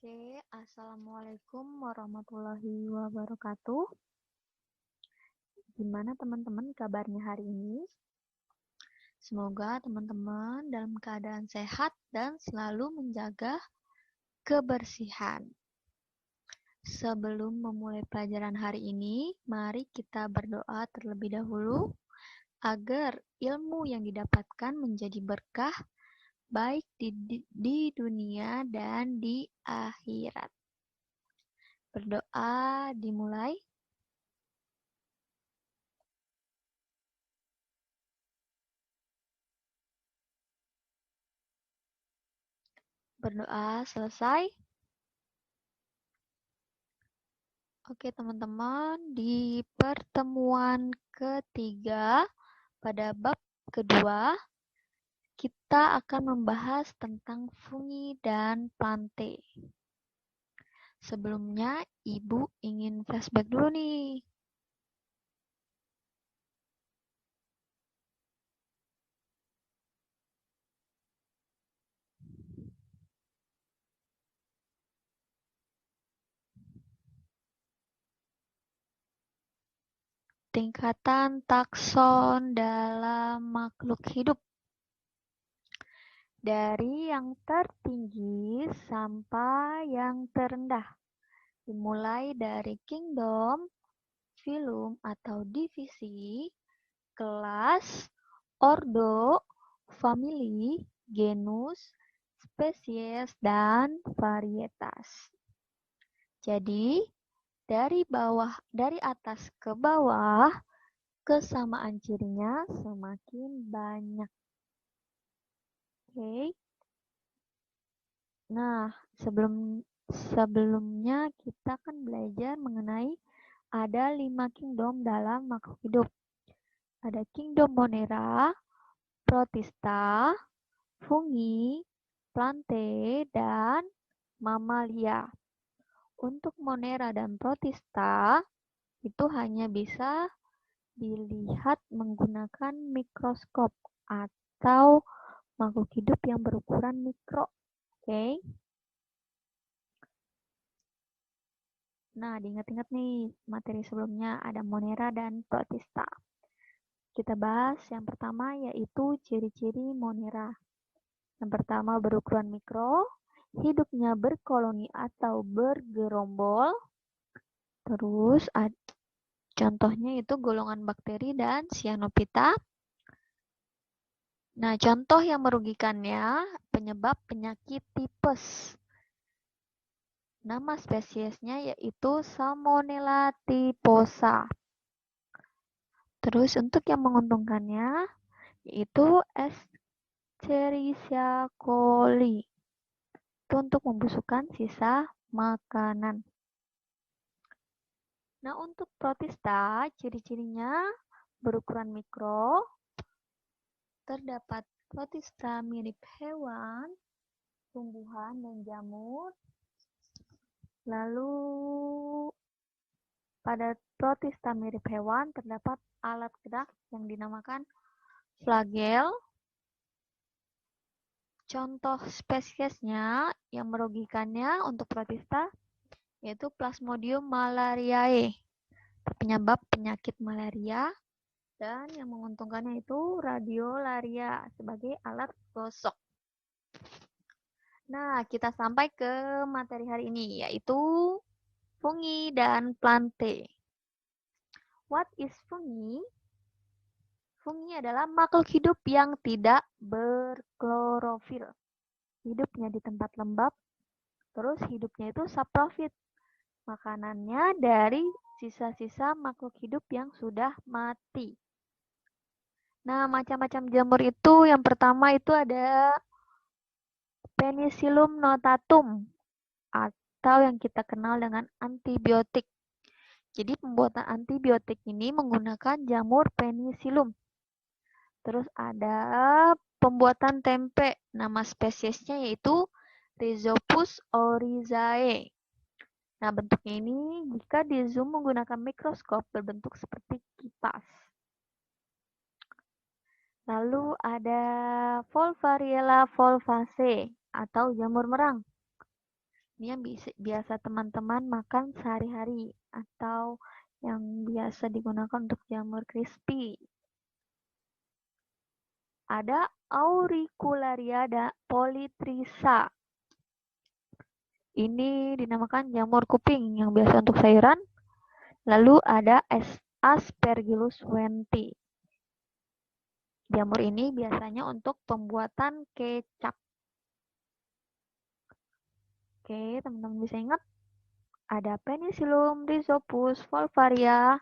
Oke, Assalamualaikum warahmatullahi wabarakatuh. Gimana teman-teman kabarnya hari ini? Semoga teman-teman dalam keadaan sehat dan selalu menjaga kebersihan. Sebelum memulai pelajaran hari ini, mari kita berdoa terlebih dahulu agar ilmu yang didapatkan menjadi berkah baik di dunia dan di akhirat. Berdoa dimulai. Berdoa selesai. Oke teman-teman, di pertemuan ketiga pada bab kedua, kita akan membahas tentang fungi dan plante. Sebelumnya, Ibu ingin flashback dulu nih. Tingkatan takson dalam makhluk hidup. Dari yang tertinggi sampai yang terendah. Dimulai dari kingdom, filum atau divisi, kelas, ordo, famili, genus, spesies, dan varietas. Jadi, dari atas ke bawah, kesamaan cirinya semakin banyak. Oke. Nah, sebelumnya kita kan belajar mengenai ada 5 kingdom dalam makhluk hidup. Ada kingdom Monera, Protista, fungi, plante, dan mamalia. Untuk Monera dan Protista, itu hanya bisa dilihat menggunakan mikroskop atau makhluk hidup yang berukuran mikro. Oke. Nah, diingat-ingat nih materi sebelumnya ada Monera dan Protista. Kita bahas yang pertama yaitu ciri-ciri Monera. Yang pertama berukuran mikro, hidupnya berkoloni atau bergerombol. Terus contohnya itu golongan bakteri dan cyanophyta. Nah, contoh yang merugikannya penyebab penyakit tipes. Nama spesiesnya yaitu Salmonella typhosa. Terus untuk yang menguntungkannya yaitu Escherichia coli. Itu untuk membusukkan sisa makanan. Nah, untuk Protista, ciri-cirinya berukuran mikro, terdapat Protista mirip hewan, tumbuhan, dan jamur. Lalu, pada Protista mirip hewan, terdapat alat gerak yang dinamakan flagel. Contoh spesiesnya yang merugikannya untuk Protista yaitu Plasmodium malariae, penyebab penyakit malaria, dan yang menguntungkannya itu radiolaria sebagai alat gosok. Nah, kita sampai ke materi hari ini, yaitu fungi dan plante. What is fungi? Fungi adalah makhluk hidup yang tidak berklorofil. Hidupnya di tempat lembab, terus hidupnya itu saprofit. Makanannya dari sisa-sisa makhluk hidup yang sudah mati. Nah, macam-macam jamur itu yang pertama itu ada Penicillium notatum atau yang kita kenal dengan antibiotik. Jadi pembuatan antibiotik ini menggunakan jamur Penicillium. Terus ada pembuatan tempe, nama spesiesnya yaitu Rhizopus oryzae. Nah, bentuknya ini jika di zoom menggunakan mikroskop berbentuk seperti kipas. Lalu ada Volvariella volvaceae atau jamur merang. Ini yang biasa teman-teman makan sehari-hari atau yang biasa digunakan untuk jamur crispy. Ada Auricularia polytricha. Ini dinamakan jamur kuping yang biasa untuk sayuran. Lalu ada Aspergillus wenti. Jamur ini biasanya untuk pembuatan kecap. Oke, teman-teman bisa ingat? Ada Penicillium rhizopus volvaria,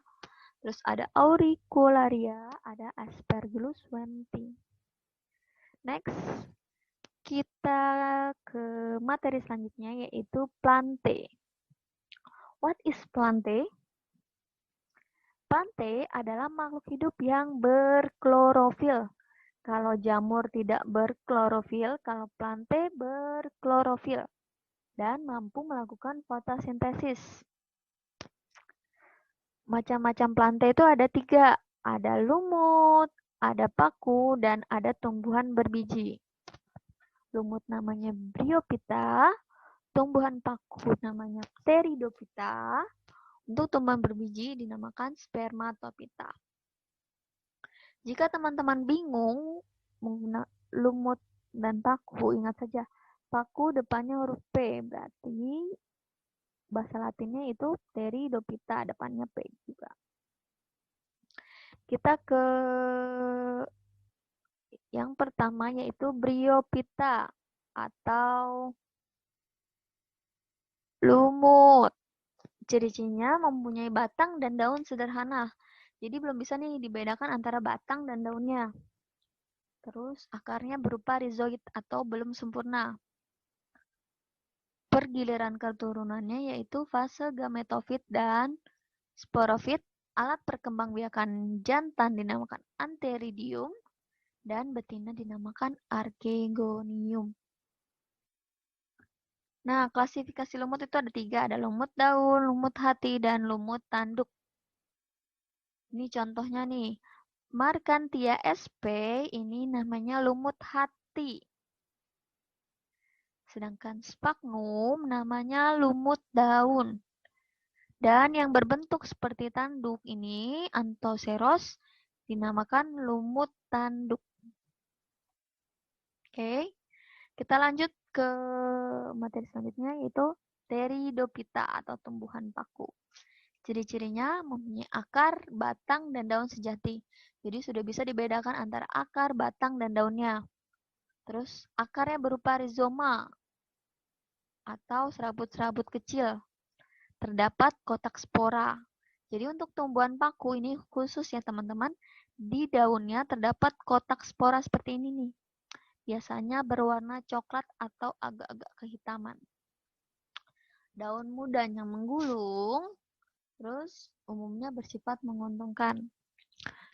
terus ada Auricularia, ada Aspergillus wenti. Next, kita ke materi selanjutnya yaitu plante. What is plante? Plante adalah makhluk hidup yang berklorofil. Kalau jamur tidak berklorofil, kalau plante berklorofil dan mampu melakukan fotosintesis. Macam-macam plante itu ada 3. Ada lumut, ada paku, dan ada tumbuhan berbiji. Lumut namanya Bryophyta, tumbuhan paku namanya Pteridophyta, untuk tumbuhan berbiji dinamakan Spermatophyta. Jika teman-teman bingung menggunakan lumut dan paku, ingat saja paku depannya huruf P, berarti bahasa Latinnya itu Pteridophyta, depannya P juga. Kita ke yang pertama yaitu Bryophyta atau lumut. Ciri-cirinya mempunyai batang dan daun sederhana. Jadi belum bisa nih dibedakan antara batang dan daunnya. Terus akarnya berupa rizoid atau belum sempurna. Pergiliran keturunannya yaitu fase gametofit dan sporofit. Alat perkembangbiakan jantan dinamakan antheridium dan betina dinamakan archegonium. Nah, klasifikasi lumut itu ada 3. Ada lumut daun, lumut hati, dan lumut tanduk. Ini contohnya nih. Markantia sp ini namanya lumut hati. Sedangkan sphagnum namanya lumut daun. Dan yang berbentuk seperti tanduk ini, Anthoceros, dinamakan lumut tanduk. Oke, kita lanjut ke materi selanjutnya yaitu Pteridophyta atau tumbuhan paku. Ciri-cirinya mempunyai akar, batang, dan daun sejati. Jadi sudah bisa dibedakan antara akar, batang, dan daunnya. Terus akarnya berupa rizoma atau serabut-serabut kecil. Terdapat kotak spora. Jadi untuk tumbuhan paku ini khusus ya teman-teman, di daunnya terdapat kotak spora seperti ini nih. Biasanya berwarna coklat atau agak-agak kehitaman. Daun mudanya menggulung, terus umumnya bersifat menguntungkan.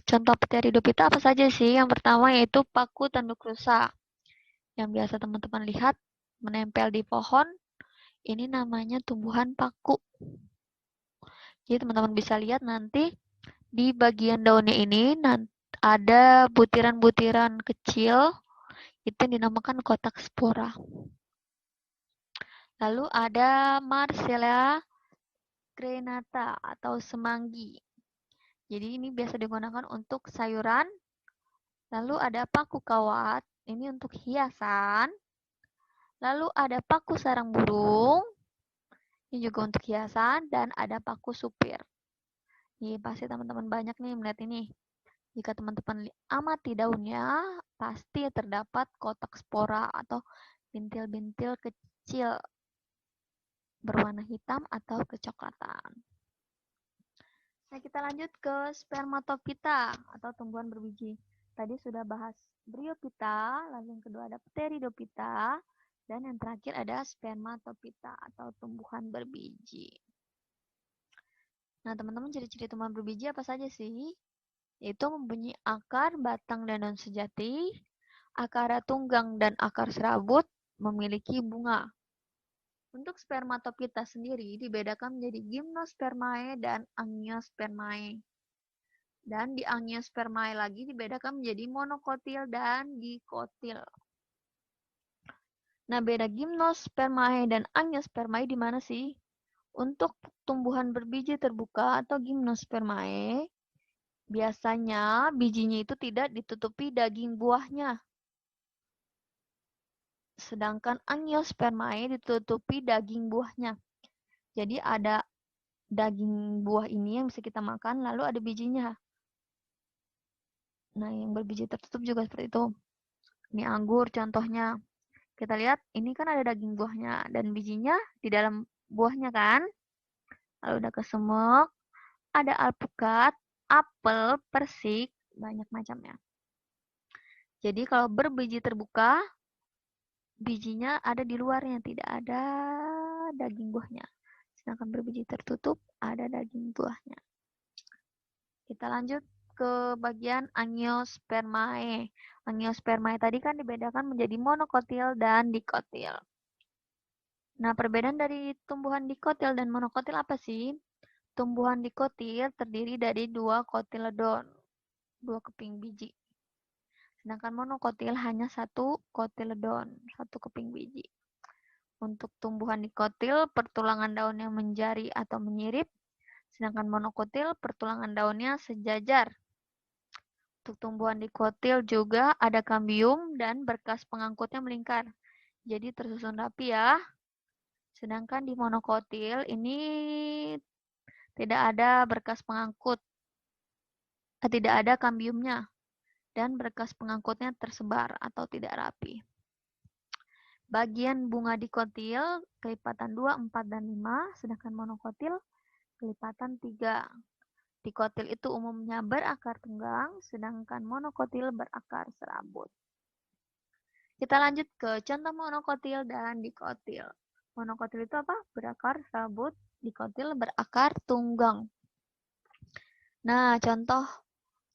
Contoh Pteridophyta apa saja sih? Yang pertama yaitu paku tanduk rusa. Yang biasa teman-teman lihat menempel di pohon, ini namanya tumbuhan paku. Jadi teman-teman bisa lihat nanti di bagian daunnya ini ada butiran-butiran kecil, itu dinamakan kotak spora. Lalu ada Marcella crenata atau semanggi. Jadi ini biasa digunakan untuk sayuran. Lalu ada paku kawat, ini untuk hiasan. Lalu ada paku sarang burung, ini juga untuk hiasan. Dan ada paku supir. Nih pasti teman-teman banyak nih melihat ini. Jika teman-teman amati daunnya, pasti terdapat kotak spora atau bintil-bintil kecil berwarna hitam atau kecoklatan. Nah, kita lanjut ke Spermatophyta atau tumbuhan berbiji. Tadi sudah bahas Bryophyta, lalu yang kedua ada Pteridophyta, dan yang terakhir ada Spermatophyta atau tumbuhan berbiji. Nah, teman-teman ciri-ciri tumbuhan berbiji apa saja sih? Yaitu mempunyai akar, batang, dan daun sejati, akar tunggang dan akar serabut, memiliki bunga. Untuk Spermatophyta sendiri dibedakan menjadi Gymnospermae dan Angiospermae. Dan di Angiospermae lagi dibedakan menjadi monokotil dan dikotil. Nah, beda gimnospermae dan angiospermae di mana sih? Untuk tumbuhan berbiji terbuka atau gimnospermae, biasanya bijinya itu tidak ditutupi daging buahnya. Sedangkan angiospermae ditutupi daging buahnya. Jadi ada daging buah ini yang bisa kita makan, lalu ada bijinya. Nah, yang berbiji tertutup juga seperti itu. Ini anggur contohnya. Kita lihat, ini kan ada daging buahnya dan bijinya di dalam buahnya kan. Lalu udah kesemek, ada alpukat, apel, persik, banyak macamnya. Jadi kalau berbiji terbuka, bijinya ada di luarnya, tidak ada daging buahnya. Sedangkan berbiji tertutup, ada daging buahnya. Kita lanjut ke bagian angiospermae. Angiospermae tadi kan dibedakan menjadi monokotil dan dikotil. Nah, perbedaan dari tumbuhan dikotil dan monokotil apa sih? Tumbuhan dikotil terdiri dari 2 kotiledon, 2 keping biji. Sedangkan monokotil hanya 1 kotiledon, 1 keping biji. Untuk tumbuhan dikotil, pertulangan daunnya menjari atau menyirip, sedangkan monokotil pertulangan daunnya sejajar. Untuk tumbuhan dikotil juga ada kambium dan berkas pengangkutnya melingkar. Jadi tersusun rapi ya. Sedangkan di monokotil ini tidak ada berkas pengangkut. Tidak ada kambiumnya. Dan berkas pengangkutnya tersebar atau tidak rapi. Bagian bunga dikotil kelipatan 2, 4, dan 5. Sedangkan monokotil kelipatan 3. Dikotil itu umumnya berakar tunggang, sedangkan monokotil berakar serabut. Kita lanjut ke contoh monokotil dan dikotil. Monokotil itu apa? Berakar serabut, dikotil berakar tunggang. Nah, contoh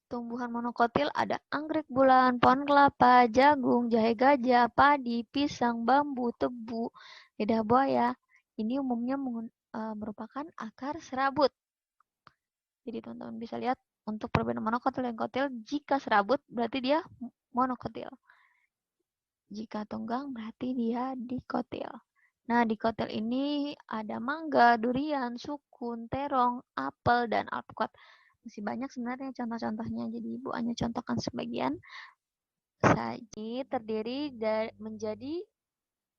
tumbuhan monokotil ada anggrek bulan, pohon kelapa, jagung, jahe gajah, padi, pisang, bambu, tebu, lidah buaya. Ini umumnya merupakan akar serabut. Jadi teman-teman bisa lihat untuk perbedaan monokotil dan kotil, jika serabut berarti dia monokotil. Jika tunggang berarti dia dikotil. Nah, dikotil ini ada mangga, durian, sukun, terong, apel, dan alpukat. Masih banyak sebenarnya contoh-contohnya, jadi Ibu hanya contohkan sebagian. Saji terdiri menjadi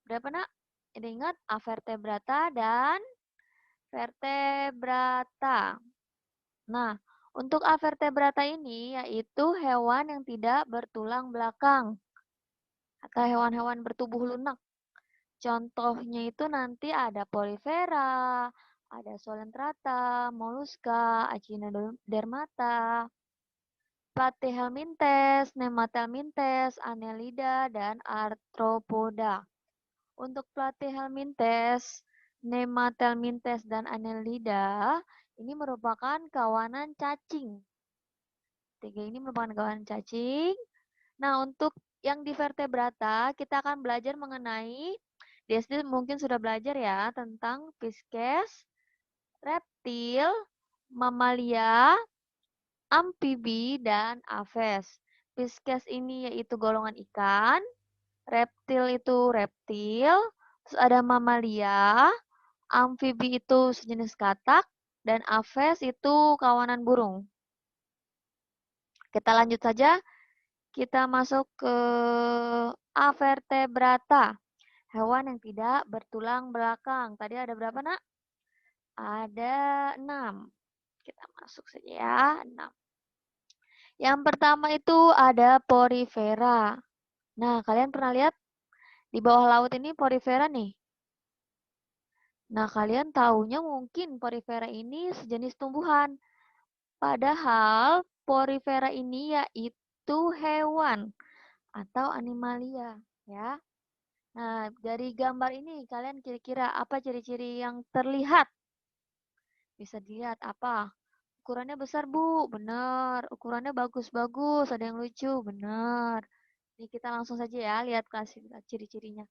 berapa nak? Ingat avertebrata dan vertebrata. Nah, untuk avertebrata ini yaitu hewan yang tidak bertulang belakang atau hewan-hewan bertubuh lunak. Contohnya itu nanti ada Polyphera, ada Solentrata, Mollusca, Echinodermata, Platyhelminthes, Nematelminthes, Annelida, dan Arthropoda. Untuk Platyhelminthes, Nematelminthes, dan Annelida ini merupakan kawanan cacing. Tiga ini merupakan kawanan cacing. Nah, untuk yang di vertebrata, kita akan belajar mengenai, di SD mungkin sudah belajar ya, tentang Pisces, reptil, mamalia, amfibi, dan aves. Pisces ini yaitu golongan ikan, reptil itu reptil, terus ada mamalia, amfibi itu sejenis katak, dan aves itu kawanan burung. Kita lanjut saja. Kita masuk ke avertebrata. Hewan yang tidak bertulang belakang. Tadi ada berapa, Nak? Ada 6. Kita masuk saja ya, 6. Yang pertama itu ada Porifera. Nah, kalian pernah lihat di bawah laut ini Porifera nih? Nah, kalian taunya mungkin Porifera ini sejenis tumbuhan. Padahal Porifera ini yaitu hewan atau animalia, ya. Nah, dari gambar ini kalian kira-kira apa ciri-ciri yang terlihat? Bisa dilihat apa? Ukurannya besar, Bu. Benar. Ukurannya bagus-bagus, ada yang lucu. Benar. Ini kita langsung saja ya lihat ciri-cirinya.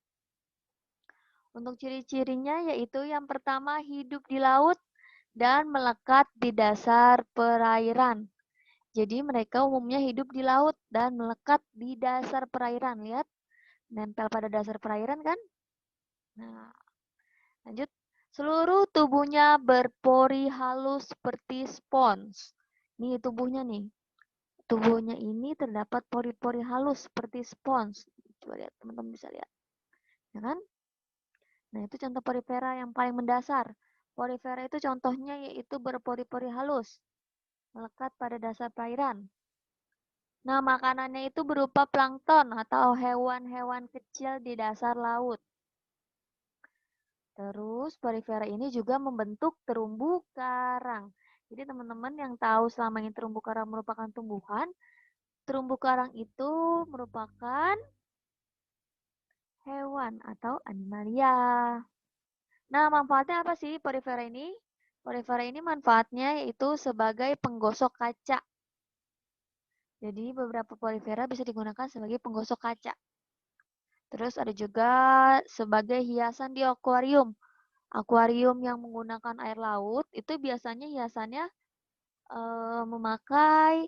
Untuk ciri-cirinya yaitu yang pertama hidup di laut dan melekat di dasar perairan. Jadi mereka umumnya hidup di laut dan melekat di dasar perairan. Lihat, nempel pada dasar perairan kan? Nah, lanjut. Seluruh tubuhnya berpori halus seperti spons. Nih tubuhnya nih. Tubuhnya ini terdapat pori-pori halus seperti spons. Coba lihat, teman-teman bisa lihat. Ya kan? Nah, itu contoh porifera yang paling mendasar. Porifera itu contohnya yaitu berpori-pori halus, melekat pada dasar perairan. Nah, makanannya itu berupa plankton atau hewan-hewan kecil di dasar laut. Terus, porifera ini juga membentuk terumbu karang. Jadi, teman-teman yang tahu selama ini terumbu karang merupakan tumbuhan, terumbu karang itu merupakan hewan atau animalia. Nah, manfaatnya apa sih porifera ini? Porifera ini manfaatnya yaitu sebagai penggosok kaca. Jadi, beberapa porifera bisa digunakan sebagai penggosok kaca. Terus ada juga sebagai hiasan di akuarium. Akuarium yang menggunakan air laut itu biasanya hiasannya memakai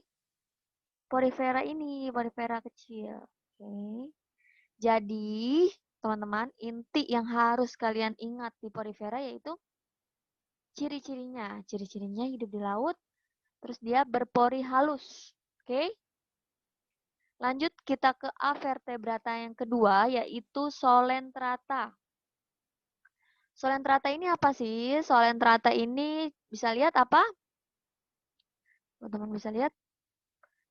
porifera ini, porifera kecil. Oke. Jadi, teman-teman, inti yang harus kalian ingat di porifera yaitu ciri-cirinya. Ciri-cirinya hidup di laut, terus dia berpori halus. Oke. Lanjut kita ke avertebrata yang kedua yaitu solentrata. Solentrata ini apa sih? Solentrata ini bisa lihat apa? Teman-teman bisa lihat.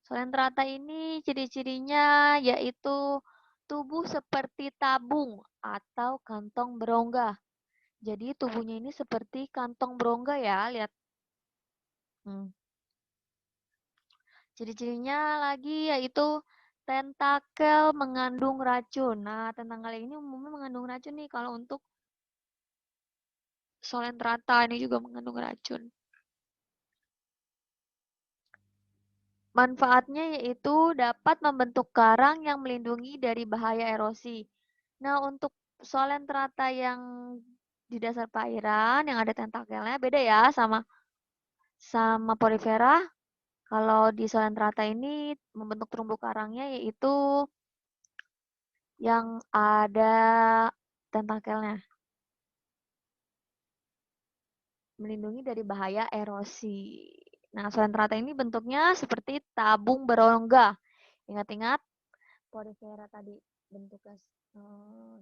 Solentrata ini ciri-cirinya yaitu tubuh seperti tabung atau kantong berongga. Jadi tubuhnya ini seperti kantong berongga ya, lihat. Ciri-cirinya lagi yaitu tentakel mengandung racun. Nah, tentakel ini umumnya mengandung racun nih kalau untuk solentrata ini juga mengandung racun. Manfaatnya yaitu dapat membentuk karang yang melindungi dari bahaya erosi. Nah, untuk solentrata yang di dasar perairan yang ada tentakelnya beda ya sama porifera. Kalau di solentrata ini membentuk terumbu karangnya yaitu yang ada tentakelnya. Melindungi dari bahaya erosi. Nah, solentrata ini bentuknya seperti tabung berongga. Ingat-ingat porifera tadi bentuknya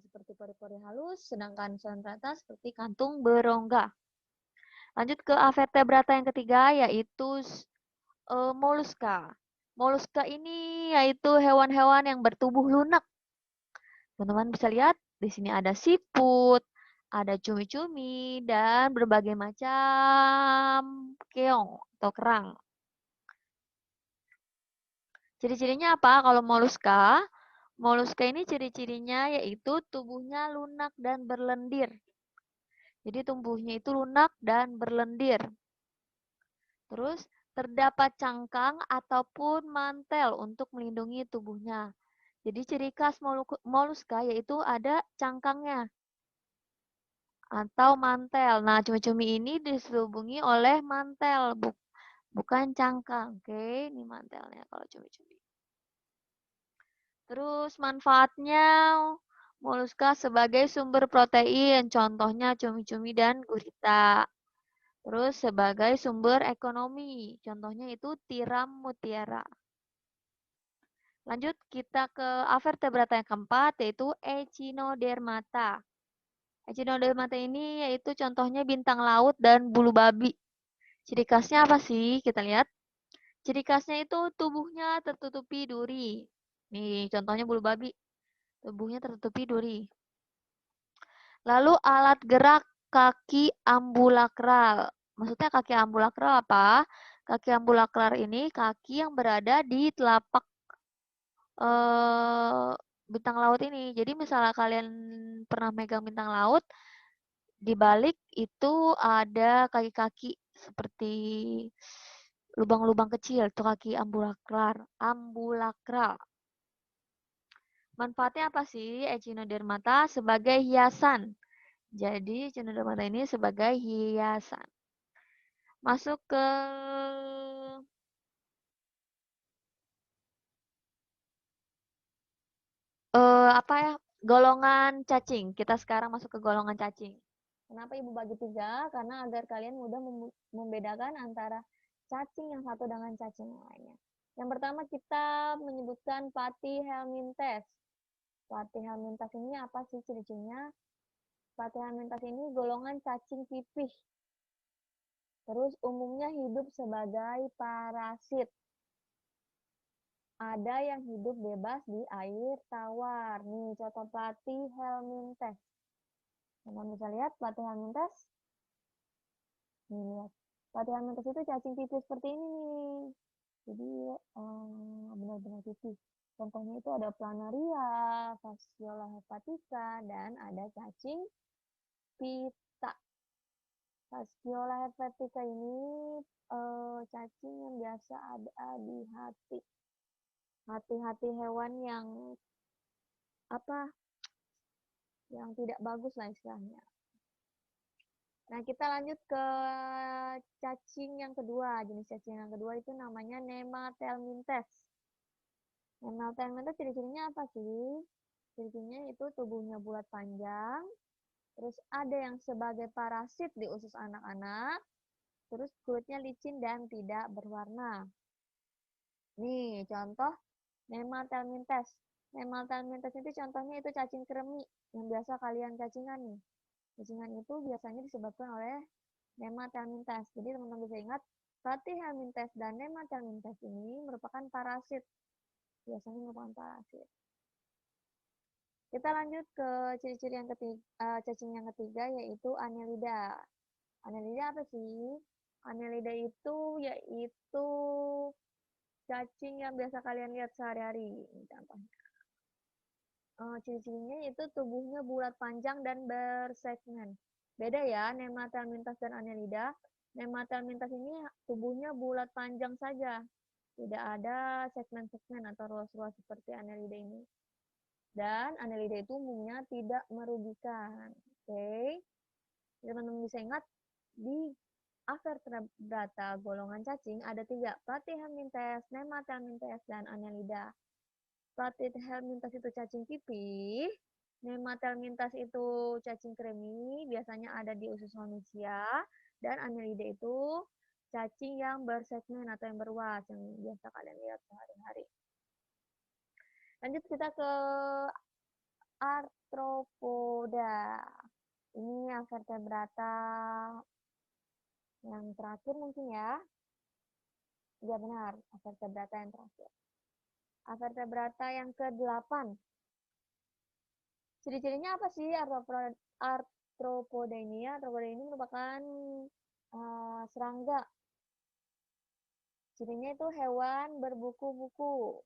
seperti pori-pori halus, sedangkan solentrata seperti kantung berongga. Lanjut ke avertebrata yang ketiga yaitu moluska. Moluska ini yaitu hewan-hewan yang bertubuh lunak. Teman-teman bisa lihat di sini ada siput, ada cumi-cumi, dan berbagai macam keong atau kerang. Ciri-cirinya apa kalau moluska? Moluska ini ciri-cirinya yaitu tubuhnya lunak dan berlendir. Jadi tubuhnya itu lunak dan berlendir. Terus terdapat cangkang ataupun mantel untuk melindungi tubuhnya. Jadi ciri khas moluska yaitu ada cangkangnya atau mantel. Nah, cumi-cumi ini diselubungi oleh mantel, bukan cangkang. Oke, ini mantelnya kalau cumi-cumi. Terus manfaatnya moluska sebagai sumber protein, contohnya cumi-cumi dan gurita. Terus sebagai sumber ekonomi, contohnya itu tiram mutiara. Lanjut kita ke avertebrata yang keempat yaitu Echinodermata. Echinodermata ini yaitu contohnya bintang laut dan bulu babi. Ciri khasnya apa sih? Kita lihat. Ciri khasnya itu tubuhnya tertutupi duri. Nih, contohnya bulu babi. Tubuhnya tertutupi duri. Lalu alat gerak kaki ambulakral. Maksudnya kaki ambulakral apa? Kaki ambulakral ini kaki yang berada di telapak bintang laut ini. Jadi misalnya kalian pernah megang bintang laut, di balik itu ada kaki-kaki seperti lubang-lubang kecil, itu kaki ambulakral. Manfaatnya apa sih Echinodermata? Sebagai hiasan. Jadi Echinodermata ini sebagai hiasan. Masuk ke apa ya, golongan cacing. Kita sekarang masuk ke golongan cacing. Kenapa Ibu bagi 3? Karena agar kalian mudah membedakan antara cacing yang satu dengan cacing yang lainnya. Yang pertama kita menyebutkan Platyhelminthes. Platyhelminthes ini apa sih ciri-cirinya? Platyhelminthes ini golongan cacing pipih. Terus umumnya hidup sebagai parasit. Ada yang hidup bebas di air tawar. Nih, contoh Platyhelminthes. Teman bisa lihat Platyhelminthes? Nih, lihat. Platyhelminthes itu cacing pipih seperti ini nih. Jadi, benar-benar pipih. Contohnya itu ada Planaria, Fasciola hepatica, dan ada cacing pita. Fasciola hepatica ini cacing yang biasa ada di hati hewan yang apa yang tidak bagus lah istilahnya. Nah, kita lanjut ke cacing yang kedua. Jenis cacing yang kedua itu namanya Nemathelminthes. Nemathelminthes ciri-cirinya apa sih? Ciri-cirinya itu tubuhnya bulat panjang, terus ada yang sebagai parasit di usus anak-anak, terus kulitnya licin dan tidak berwarna. Nih, contoh Nemathelminthes. Nemathelminthes itu contohnya itu cacing kremi yang biasa kalian cacingan nih. Cacingan itu biasanya disebabkan oleh Nemathelminthes. Jadi teman-teman bisa ingat, Platyhelminthes dan Nemathelminthes ini merupakan parasit. Biasanya merupakan parasit. Kita lanjut ke ciri-ciri yang ketiga, cacing yang ketiga yaitu Annelida. Annelida apa sih? Annelida itu yaitu cacing yang biasa kalian lihat sehari-hari. Contohnya. Ciri-cirinya itu tubuhnya bulat panjang dan bersegmen. Beda ya, Nemathelminthes dan Annelida. Nemathelminthes ini tubuhnya bulat panjang saja. Tidak ada segmen-segmen atau ruas-ruas seperti Annelida ini. Dan Annelida itu umumnya tidak merugikan. Oke. Teman-teman bisa ingat, di Avertebrata golongan cacing ada 3, Platyhelminthes, Nemathelminthes, dan Annelida. Platyhelminthes itu cacing pipih, Nemathelminthes itu cacing kremi, biasanya ada di usus manusia, dan Annelida itu cacing yang bersegmen atau yang berwas, yang biasa kalian lihat sehari-hari. Lanjut kita ke Arthropoda. Ini yang vertebrata yang terakhir mungkin ya. Ya benar, vertebrata yang terakhir. Vertebrata yang ke-8. Ciri-cirinya apa sih Arthropoda ini? Arthropoda ini merupakan serangga. Cirinya itu hewan berbuku-buku.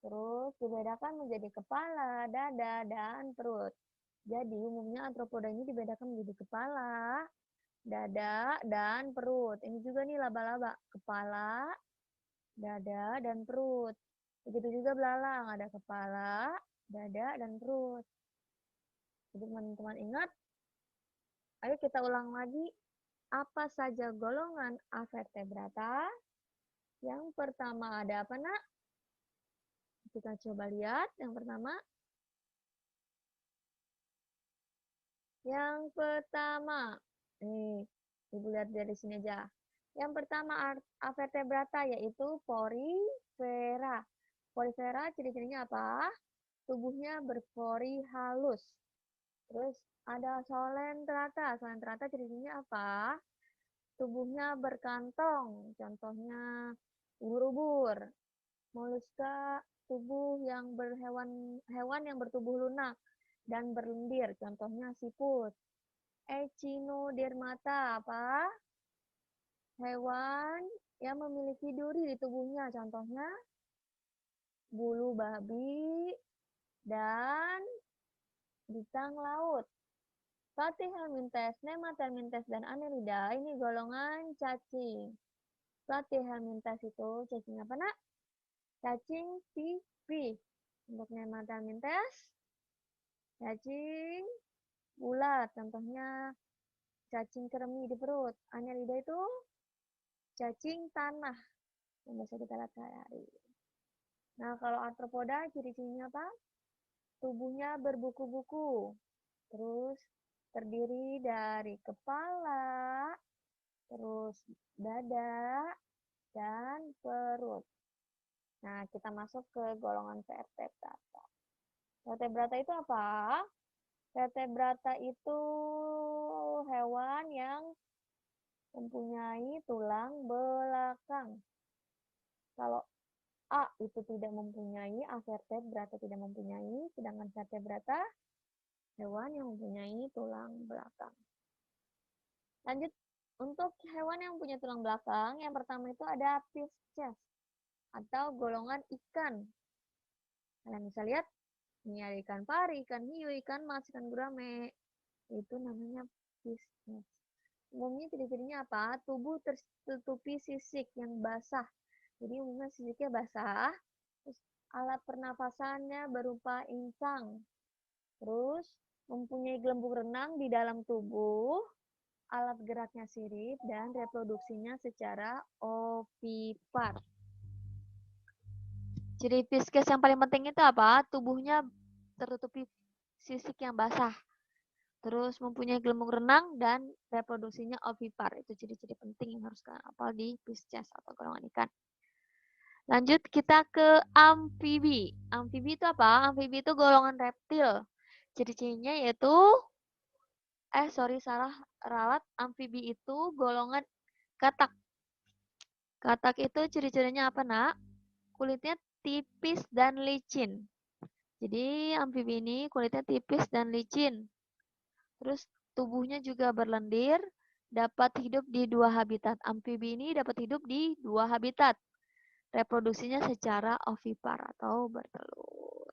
Terus dibedakan menjadi kepala, dada, dan perut. Jadi umumnya arthropoda ini dibedakan menjadi kepala, dada, dan perut. Ini juga nih laba-laba, kepala, dada, dan perut. Begitu juga belalang, ada kepala, dada, dan perut. Jadi teman-teman ingat, ayo kita ulang lagi, apa saja golongan Avertebrata? Yang pertama ada apa nak? Kita coba lihat, yang pertama. Yang pertama, nih, Ibu lihat dari sini aja. Yang pertama Avertebrata yaitu Porifera. Porifera ciri-cirinya apa? Tubuhnya berpori halus. Terus ada Solentrata. Solentrata ciri-cirinya apa? Tubuhnya berkantong. Contohnya ubur-ubur. Moluska tubuh yang hewan yang bertubuh lunak dan berlendir. Contohnya siput. Echinodermata apa? Hewan yang memiliki duri di tubuhnya. Contohnya bulu babi dan bintang laut. Platyhelminthes, Nemathelminthes, dan Annelida ini golongan cacing. Platyhelminthes itu cacing apa nak? Cacing pipih. Untuk Nemathelminthes, cacing bulat. Contohnya cacing kremi di perut. Annelida itu cacing tanah yang bisa kita lihat sehari-hari. Nah, kalau arthropoda ciri-cirinya apa? tubuhnya berbuku-buku. Terus terdiri dari kepala, terus dada, dan perut. Nah, kita masuk ke golongan vertebrata. Vertebrata itu apa? Vertebrata itu hewan yang mempunyai tulang belakang. Kalau A itu tidak mempunyai, avertebrata tidak mempunyai, sedangkan vertebrata hewan yang mempunyai tulang belakang. Lanjut, untuk hewan yang punya tulang belakang, yang pertama itu ada Pisces atau golongan ikan. Kalian bisa lihat, ini ada ikan pari, ikan hiu, ikan mas, ikan gurame. Itu namanya Pisces. Umumnya ciri-cirinya apa? Tubuh tertutupi sisik yang basah. Jadi umumnya sisiknya basah. Terus alat pernafasannya berupa insang. Terus mempunyai gelembung renang di dalam tubuh. Alat geraknya sirip dan reproduksinya secara ovipar. Ciri Pisces yang paling penting itu apa? Tubuhnya tertutupi sisik yang basah. Terus mempunyai gelembung renang dan reproduksinya ovipar. Itu ciri-ciri penting yang harus kalian hafal di Pisces atau golongan ikan. Lanjut kita ke amfibi. Amfibi itu apa? Amfibi itu golongan reptil. Ciri-cirinya yaitu salah ralat. Amfibi itu golongan katak. Katak itu ciri-cirinya apa, Nak? Kulitnya tipis dan licin. Jadi amfibi ini kulitnya tipis dan licin. Terus tubuhnya juga berlendir, dapat hidup di dua habitat. Amfibi ini dapat hidup di dua habitat. Reproduksinya secara ovipar atau bertelur.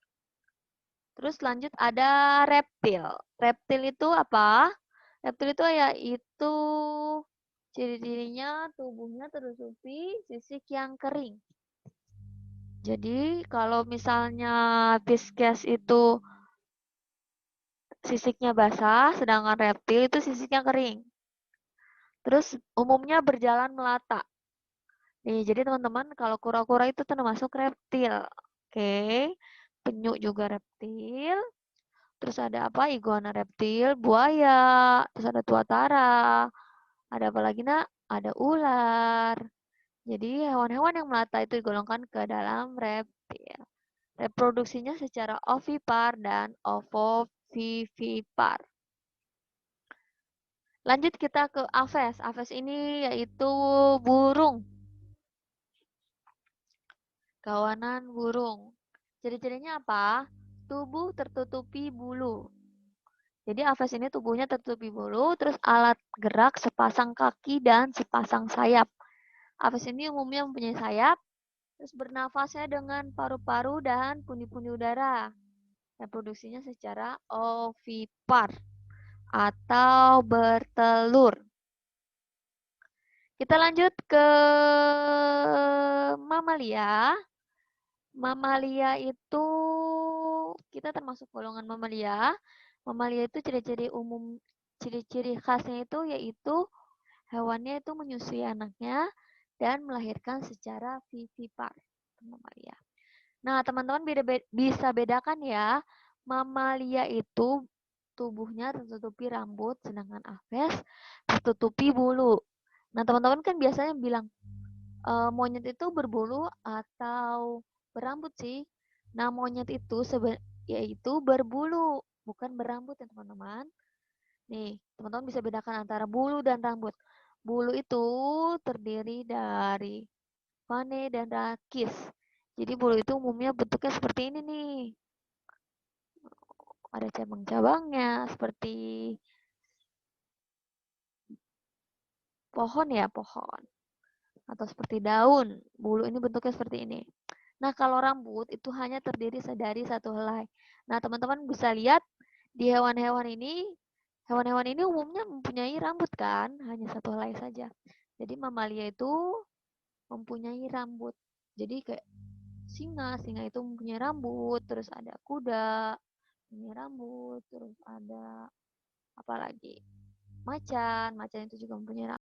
Terus lanjut ada reptil. Reptil itu apa? Reptil itu yaitu ciri-cirinya tubuhnya tertutupi sisik yang kering. Jadi kalau misalnya Pisces itu sisiknya basah, sedangkan reptil itu sisiknya kering. Terus umumnya berjalan melata. Nih, jadi teman-teman kalau kura-kura itu termasuk reptil. Oke. Penyu juga reptil. Terus ada apa? Iguana reptil, buaya, terus ada tuatara. Ada apa lagi, Nak? Ada ular. Jadi hewan-hewan yang melata itu digolongkan ke dalam reptil. Reproduksinya secara ovipar dan ovovivipar. Lanjut kita ke Aves. Aves ini yaitu burung. Kawanan burung. Ciri-cirinya apa? Tubuh tertutupi bulu. Jadi Aves ini tubuhnya tertutupi bulu, terus alat gerak sepasang kaki dan sepasang sayap. Aves ini umumnya mempunyai sayap, terus bernafasnya dengan paru-paru dan pundi-pundi udara. Reproduksinya secara ovipar atau bertelur. Kita lanjut ke mamalia. Mamalia itu kita termasuk golongan mamalia. Mamalia itu ciri-ciri umum, ciri-ciri khasnya itu yaitu hewannya itu menyusui anaknya dan melahirkan secara vivipar. Mamalia. Nah, teman-teman bisa bedakan ya. Mamalia itu tubuhnya tertutupi rambut, sedangkan Aves tertutupi bulu. Nah, teman-teman kan biasanya bilang monyet itu berbulu atau berambut sih. Nah, monyet itu yaitu berbulu, bukan berambut ya teman-teman. Nih, teman-teman bisa bedakan antara bulu dan rambut. Bulu itu terdiri dari fane dan rakis. Jadi bulu itu umumnya bentuknya seperti ini nih. Ada cabang-cabangnya seperti pohon ya, pohon. Atau seperti daun. Bulu ini bentuknya seperti ini. Nah, kalau rambut itu hanya terdiri dari satu helai. Nah, teman-teman bisa lihat di hewan-hewan ini umumnya mempunyai rambut kan, hanya satu helai saja. Jadi mamalia itu mempunyai rambut. Jadi kayak singa itu mempunyai rambut, terus ada kuda, mempunyai rambut, terus ada apa lagi? Macan itu juga mempunyai rambut.